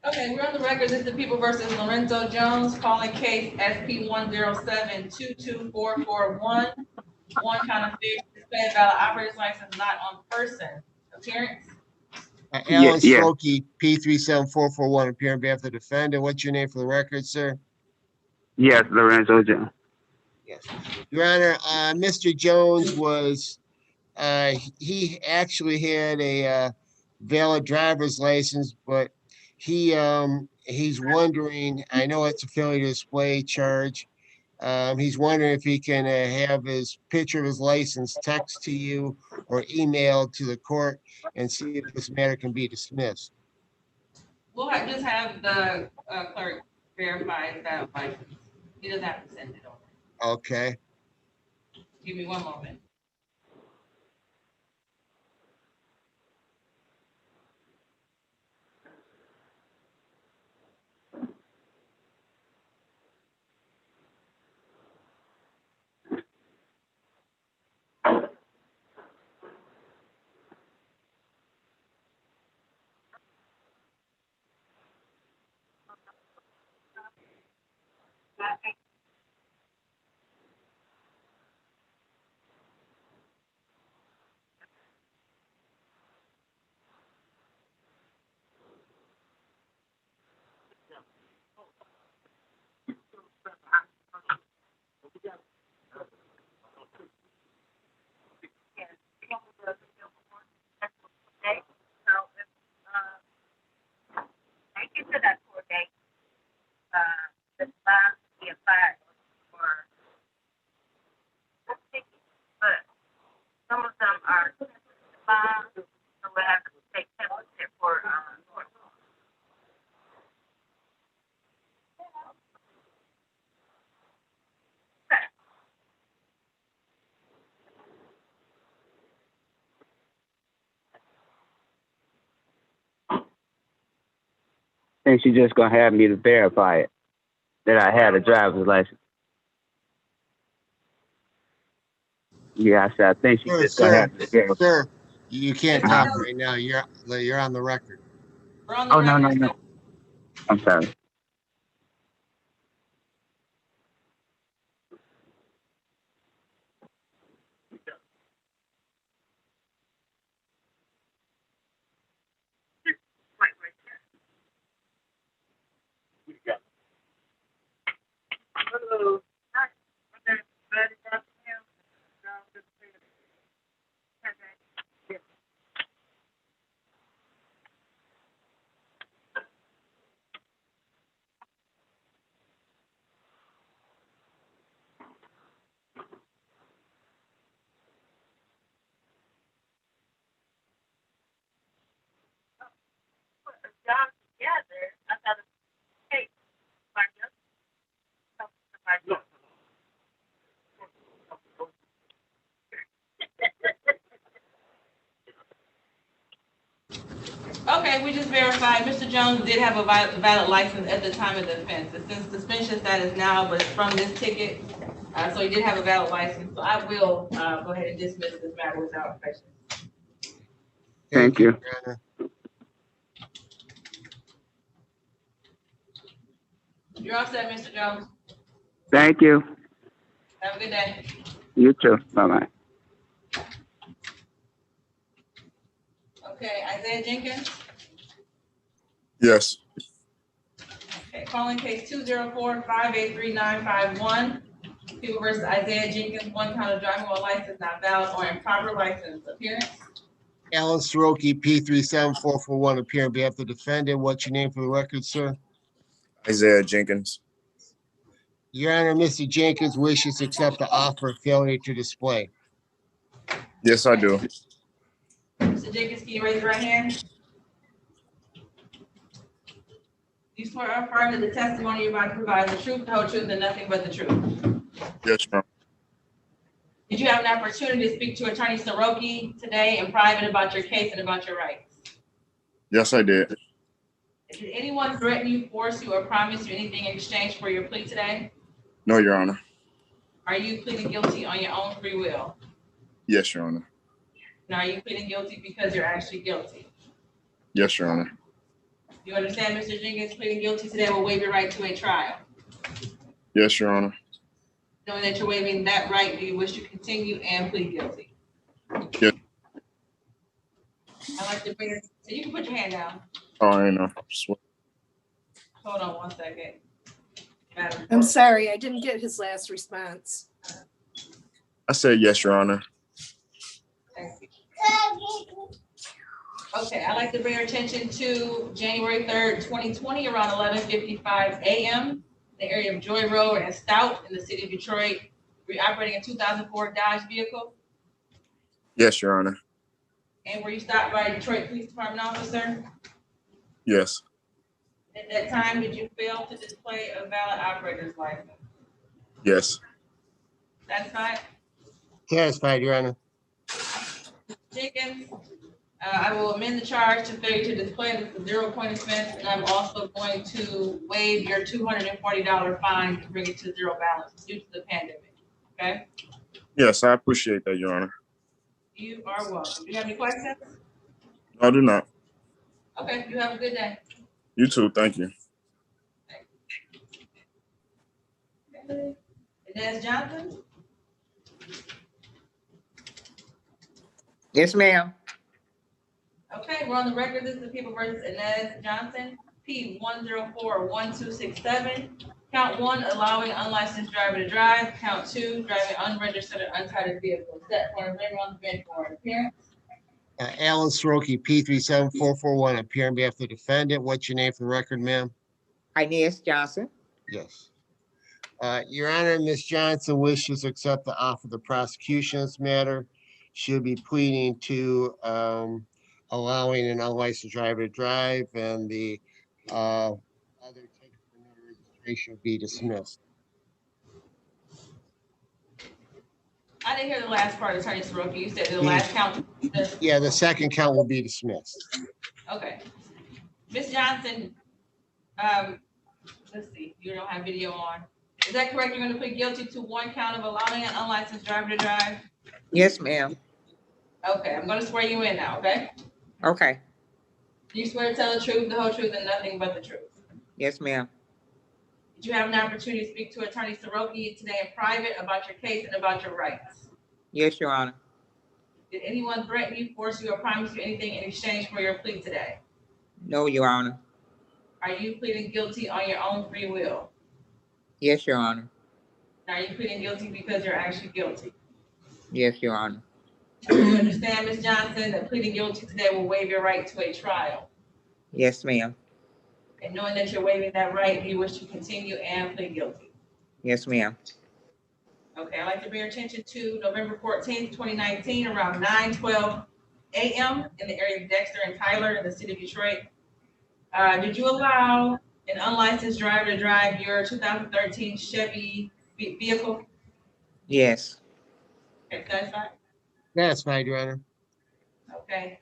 Okay, we're on the record. This is the People versus Lorenzo Jones, calling case SP 107-22441. One count of failure to display a valid operator's license not on person. Appearance? Alan Yeah. Strokey, P374441, appearing on behalf of the defendant. What's your name for the record, sir? Yes, Lorenzo Jones. Yes. Your Honor, Mr. Jones was, he actually had a valid driver's license, but he's wondering, I know it's a failure to display charge. He's wondering if he can have his picture of his license text to you or emailed to the court and see if this matter can be dismissed. We'll just have the clerk verify that license. He doesn't have to send it over. Okay. Give me one moment. And she's just gonna have me to verify it that I had a driver's license. Yeah, I said I think she's just gonna have me to verify. Sir, you can't talk right now. You're on the record. We're on the Oh record. no. I'm sorry. Okay, we just verified Mr. Jones did have a valid license at the time of the offense. It's in suspension status now, but it's from this ticket. So he did have a valid license. So I will go ahead and dismiss this matter without question. Thank you. You're all set, Mr. Jones. Thank you. Have a good day. You too. Bye-bye. Okay, Isaiah Jenkins. Yes. Okay, calling case 204-583-951. People versus Isaiah Jenkins, one count of driving while license not valid or improper license. Appearance? Alan Soroki, P374441, appearing on behalf of the defendant. What's your name for the record, sir? Isaiah Jenkins. Your Honor, Mr. Jenkins wishes to accept the offer of failure to display. Yes, I do. Mr. Jenkins, can you raise your right hand? You swear or affirm that the testimony you're about to provide is the truth, the whole truth, and nothing but the truth. Yes, ma'am. Did you have an opportunity to speak to Attorney Soroki today in private about your case and about your rights? Yes, I did. Did anyone threaten you, force you, or promise you anything in exchange for your plea today? No, Your Honor. Are you pleading guilty on your own free will? Yes, Your Honor. Now, are you pleading guilty because you're actually guilty? Yes, Your Honor. You understand, Mr. Jenkins, pleading guilty today will waive your right to a trial. Yes, Your Honor. Knowing that you're waiving that right, do you wish to continue and plead guilty? Yes. I'd like to bring it, so you can put your hand down. Oh, I know. Hold on one second. Madam I'm Clerk. sorry, I didn't get his last response. I said yes, Your Honor. Thank you. Okay, I'd like to bring your attention to January 3rd, 2020, around 11:55 a.m. the area of Joy Road and Stout in the city of Detroit. We're operating a 2004 Dodge vehicle. Yes, Your Honor. And were you stopped by a Detroit Police Department officer? Yes. At that time, did you fail to display a valid operator's license? Yes. That's fine. Satisfied, Your Honor. Jenkins, I will amend the charge to failure to display the 0-point offense, and I'm also going to waive your $240 fine to bring it to zero balance due to the pandemic. Okay? Yes, I appreciate that, Your Honor. You are welcome. Do you have any questions? No, I do not. Okay, you have a good day. You too. Thank you. Inez Johnson? Yes, ma'am. Okay, we're on the record. This is the People versus Inez Johnson, P 1041267. Count 1, allowing unlicensed driver to drive. Count 2, driving unregistered or untitled vehicle. Set for a member on the bench for an appearance. Alan Soroki, P374441, appear on behalf of the defendant. What's your name for the record, ma'am? Inez Johnson. Yes. Your Honor, Ms. Johnson wishes to accept the offer of the prosecution's matter. She'll be pleading to allowing an unlicensed driver to drive, and the other ticket for no registration will be dismissed. I didn't hear the last part, Attorney Soroki. You said the last count. Yeah, the second count will be dismissed. Okay. Ms. Johnson, let's see, you don't have video on. Is that correct? You're going to plead guilty to 1 count of allowing an unlicensed driver to drive? Yes, ma'am. Okay, I'm going to swear you in now, okay? Okay. Do you swear to tell the truth, the whole truth, and nothing but the truth? Yes, ma'am. Did you have an opportunity to speak to Attorney Soroki today in private about your case and about your rights? Yes, Your Honor. Did anyone threaten you, force you, or promise you anything in exchange for your plea today? No, Your Honor. Are you pleading guilty on your own free will? Yes, Your Honor. Are you pleading guilty because you're actually guilty? Yes, Your Honor. Do you understand, Ms. Johnson, that pleading guilty today will waive your right to a trial? Yes, ma'am. And knowing that you're waiving that right, do you wish to continue and plead guilty? Yes, ma'am. Okay, I'd like to bring your attention to November 14th, 2019, around 9:12 a.m. in the area of Dexter and Tyler in the city of Detroit. Did you allow an unlicensed driver to drive your 2013 Chevy vehicle? Yes. Okay, satisfied? Satisfied, Your Honor. Okay,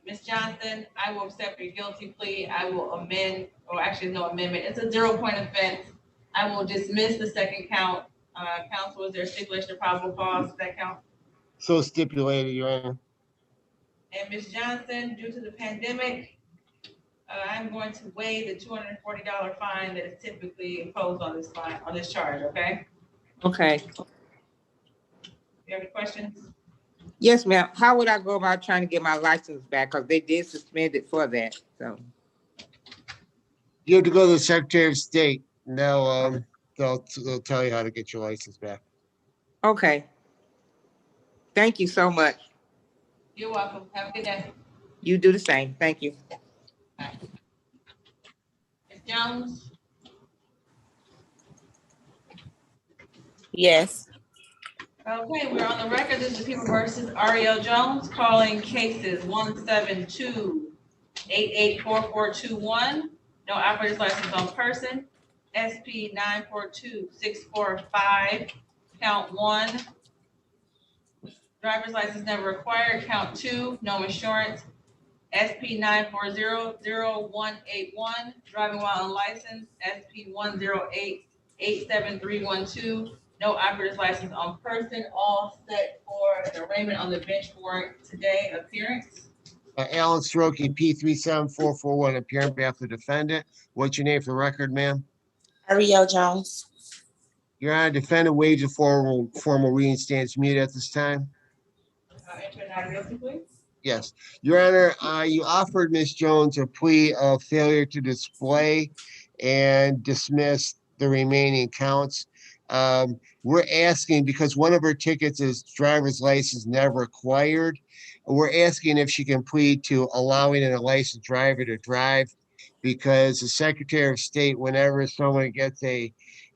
Ms. Johnson, I will accept your guilty plea. I will amend, or actually no amendment. It's a 0-point offense. I will dismiss the second count. Counsel, is there stipulation of probable cause for that count? So stipulated, Your Honor. And Ms. Johnson, due to the pandemic, I'm going to waive the $240 fine that is typically imposed on this fine, on this charge, okay? Okay. You have any questions? Yes, ma'am. How would I go about trying to get my license back? Because they did suspend it for that. So, You have to go to the Secretary of State, and they'll tell you how to get your license back. okay. Thank you so much. You're welcome. Have a good day. You do the same. Thank you. Ms. Jones? Yes. Okay, we're on the record. This is People versus Ariel Jones, calling cases 172-884421. No operator's license on person. SP 942645. Count 1. Driver's license never required. Count 2. No insurance. SP 9400181. Driving while unlicensed. SP 108-87312. no operator's license on person, all set for an arraignment on the bench warrant today. Appearance. Alan Soroki, P374441, appearing on behalf of the defendant. What's your name for the record, ma'am? Ariel Jones. Your Honor, defendant waives a formal reading, stands mute at this time. Enter not guilty, please. Yes, Your Honor, you offered Ms. Jones a plea of failure to display and dismiss the remaining counts. We're asking, because one of her tickets is driver's license never acquired, we're asking if she can plead to allowing a licensed driver to drive, because the Secretary of State, whenever someone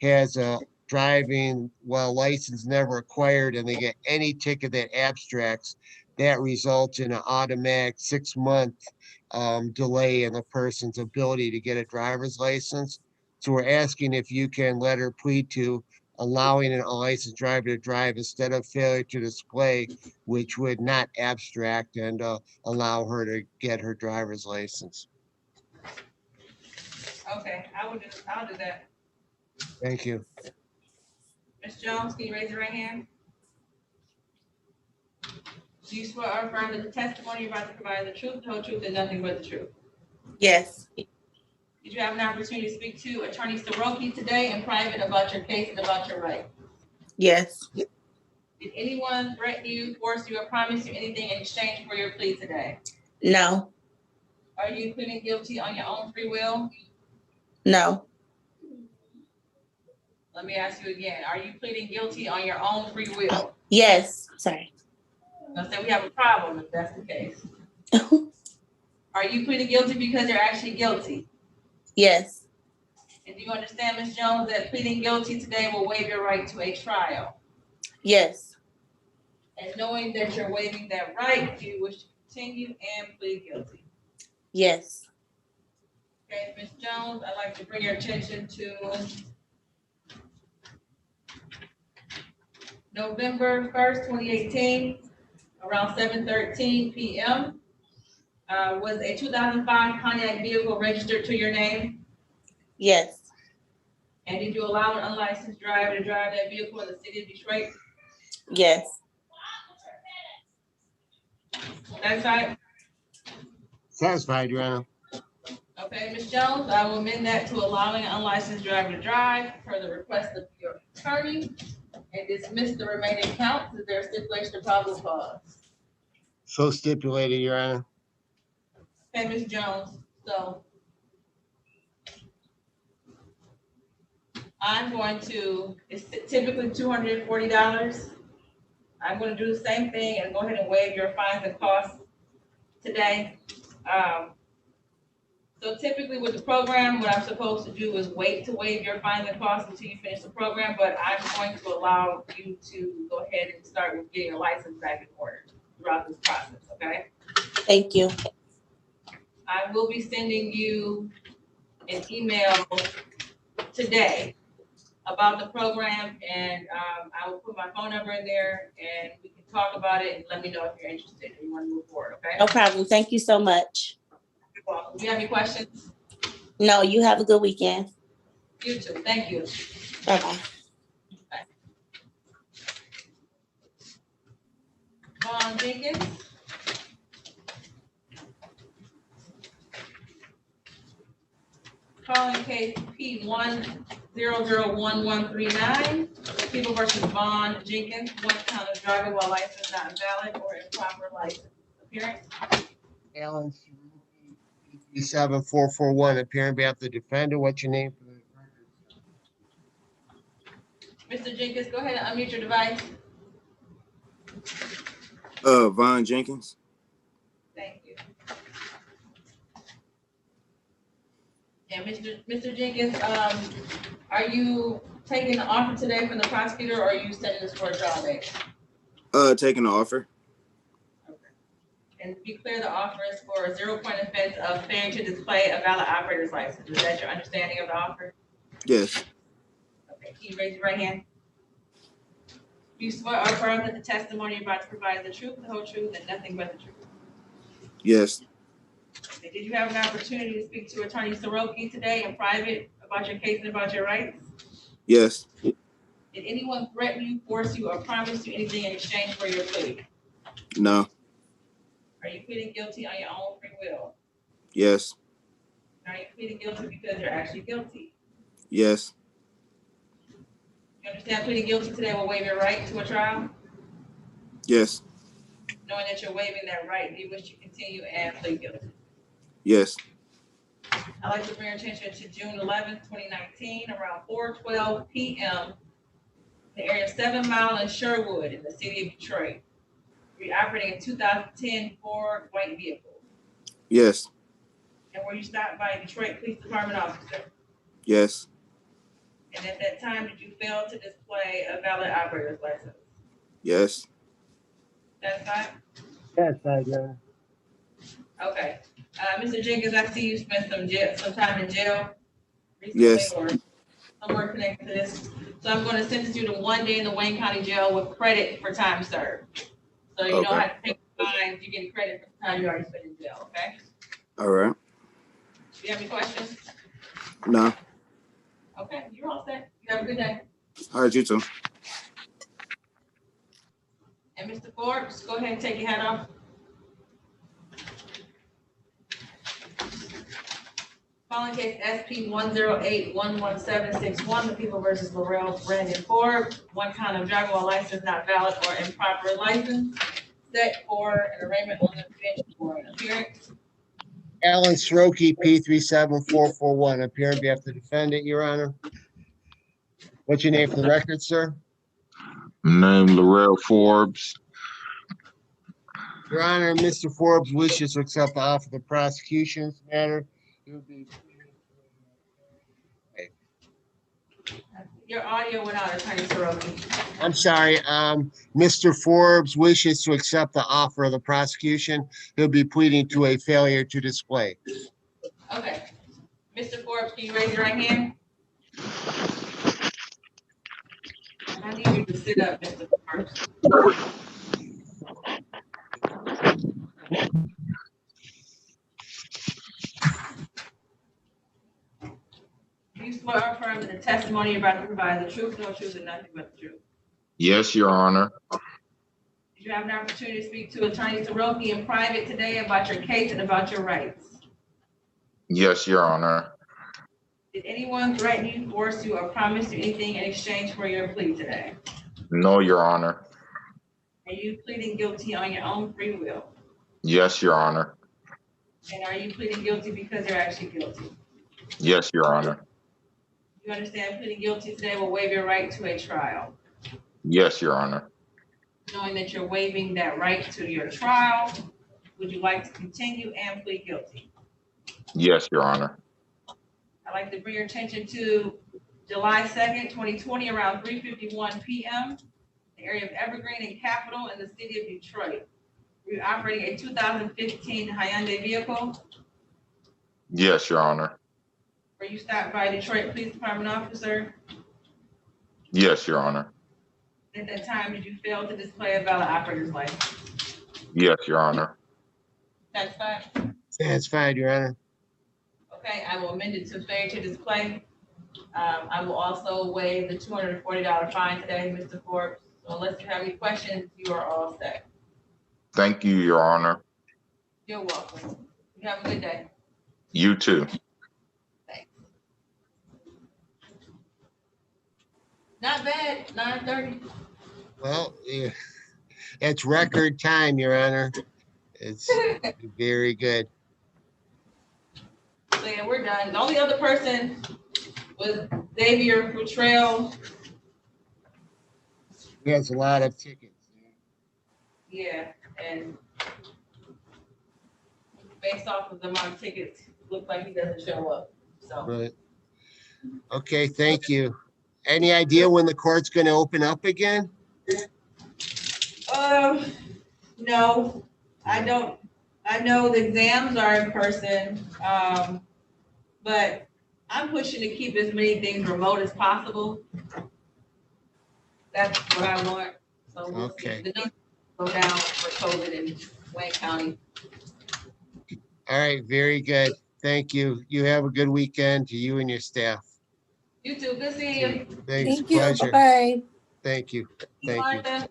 has a driving while license never acquired and they get any ticket that abstracts, that results in an automatic 6-month delay in the person's ability to get a driver's license. So we're asking if you can let her plead to allowing a licensed driver to drive instead of failure to display, which would not abstract and allow her to get her driver's license. Okay, I'll do that. Thank you. Ms. Jones, can you raise your right hand? Do you swear or affirm that the testimony you're about to provide is the truth, the whole truth, and nothing but the truth? Yes. Did you have an opportunity to speak to Attorney Soroki today in private about your case and about your right? Yes. Did anyone threaten you, force you, or promise you anything in exchange for your plea today? No. Are you pleading guilty on your own free will? No. Let me ask you again. Are you pleading guilty on your own free will? Yes. Sorry. Now say we have a problem if that's the case. Are you pleading guilty because you're actually guilty? Yes. And do you understand, Ms. Jones, that pleading guilty today will waive your right to a trial? Yes. And knowing that you're waiving that right, do you wish to continue and plead guilty? Yes. Okay, Ms. Jones, I'd like to bring your attention to November 1st, 2018, around 7:13 p.m. Was a 2005 Pontiac vehicle registered to your name? Yes. And did you allow an unlicensed driver to drive that vehicle in the city of Detroit? Yes. Satisfied? Satisfied, Your Honor. Okay, Ms. Jones, I will amend that to allowing an unlicensed driver to drive per the request of your attorney and dismiss the remaining counts. Is there a stipulation of probable cause? So stipulated, Your Honor. Okay, Ms. Jones, so I'm going to, it's typically $240. I'm going to do the same thing and go ahead and waive your fines and costs today. So typically with the program, what I'm supposed to do is wait to waive your fines and costs until you finish the program, but I'm going to allow you to go ahead and start with getting a license back in order throughout this process, okay? Thank you. I will be sending you an email today about the program, and I will put my phone number in there and we can talk about it and let me know if you're interested and you want to move forward, okay? No problem. Thank you so much. You're welcome. Do you have any questions? No, you have a good weekend. You too. Thank you. Bye-bye. Vaughn Jenkins. Calling case P1001139, People versus Vaughn Jenkins, one count of driving while license not valid or improper license. Appearance. Alan Soroki, P374441, appearing on behalf of the defendant. What's your name for the record? Mr. Jenkins, go ahead and unmute your device. Vaughn Jenkins. Thank you. And Mr. Jenkins, are you taking the offer today from the prosecutor or are you setting this for a trial date? Taking the offer. Okay. And to be clear, the offer is for a 0-point offense of failing to display a valid operator's license. Is that your understanding of the offer? Yes. Okay, can you raise your right hand? Do you swear or affirm that the testimony you're about to provide is the truth, the whole truth, and nothing but the truth? Yes. Okay, did you have an opportunity to speak to Attorney Soroki today in private about your case and about your rights? Yes. Did Did anyone threaten you, force you, or promise you anything in exchange for your plea? No. Are you pleading guilty on your own free will? Yes. Are you pleading guilty because you're actually guilty? Yes. You understand pleading guilty today will waive your right to a trial? Yes. Knowing that you're waiving that right, do you wish to continue and plead guilty? Yes. I'd like to bring your attention to June 11th, 2019, around 4:12 p.m. The area of 7 Mile and Sherwood in the city of Detroit. You're operating a 2010 Ford white vehicle. Yes. And were you stopped by a Detroit Police Department officer? Yes. And at that time, did you fail to display a valid operator's license? Yes. That's fine? That's fine, Your Honor. Okay. Mr. Jenkins, I see you spent some time in jail recently Yes. or somewhere connected to this. So I'm going to sentence you to 1 day in the Wayne County Jail with credit for time served. So you don't Okay. have to take fines, you get credit for the time you already spent in jail, okay? All right. Do you have any questions? No. Okay, you're all set. You have a good day. All right, you too. And Mr. Forbes, go ahead and take your hat off. Calling case SP 108-11761, the people versus Laurel Brandon Forbes. One count of driver while license not valid or improper license. Set for an arraignment on the bench for an appearance. Alan Sroki, P37441, appear on behalf of the defendant, Your Honor. What's your name for the record, sir? Name Laurel Forbes. Your Honor, Mr. Forbes wishes to accept the offer of the prosecution's matter. He will be- Your audio went out, Attorney Soroki. I'm sorry, Mr. Forbes wishes to accept the offer of the prosecution. He'll be pleading to a failure to display. Okay. Mr. Forbes, can you raise your right hand? I need you to sit up, Mr. Forbes. Do you swear or affirm that the testimony you're about to provide is the truth, no truth, and nothing but the truth? Yes, Your Honor. Did you have an opportunity to speak to Attorney Soroki in private today about your case and about your rights? Yes, Your Honor. Did anyone threaten you, force you, or promise you anything in exchange for your plea today? No, Your Honor. Are you pleading guilty on your own free will? Yes, Your Honor. And are you pleading guilty because you're actually guilty? Yes, Your Honor. You understand pleading guilty today will waive your right to a trial. Yes, Your Honor. Knowing that you're waiving that right to your trial, would you like to continue and plead guilty? Yes, Your Honor. I'd like to bring your attention to July 2nd, 2020, around 3:51 p.m., the area of Evergreen and Capitol in the city of Detroit. We're operating a 2015 Hyundai vehicle. Yes, Your Honor. Were you stopped by a Detroit Police Department officer? Yes, Your Honor. At that time, did you fail to display a valid operator's license? Yes, Your Honor. That's fine. That's fine, Your Honor. Okay, I will amend it to failure to display. I will also waive the $240 fine today, Mr. Forbes. So unless you have any questions, you are all set. Thank you, Your Honor. You're welcome. You have a good day. You too. Thanks. Not bad, 9:30. Well, yeah, it's record time, Your Honor. It's very good. So yeah, we're done. The only other person was Xavier Futrell. He has a lot of tickets. Yeah, and based off of the amount of tickets, looks like he doesn't show up. So Right. Okay, thank you. Any idea when the court's gonna open up again? no, I don't. I know the exams are in person, but I'm pushing to keep as many things remote as possible. That's what I want. So we'll Okay. see. The numbers go down for COVID in Wayne County. All right, very good. Thank you. You have a good weekend to you and your staff. You too. Good seeing you. Thanks, Thank you. pleasure. Bye-bye. Thank you. Thank you. Martha,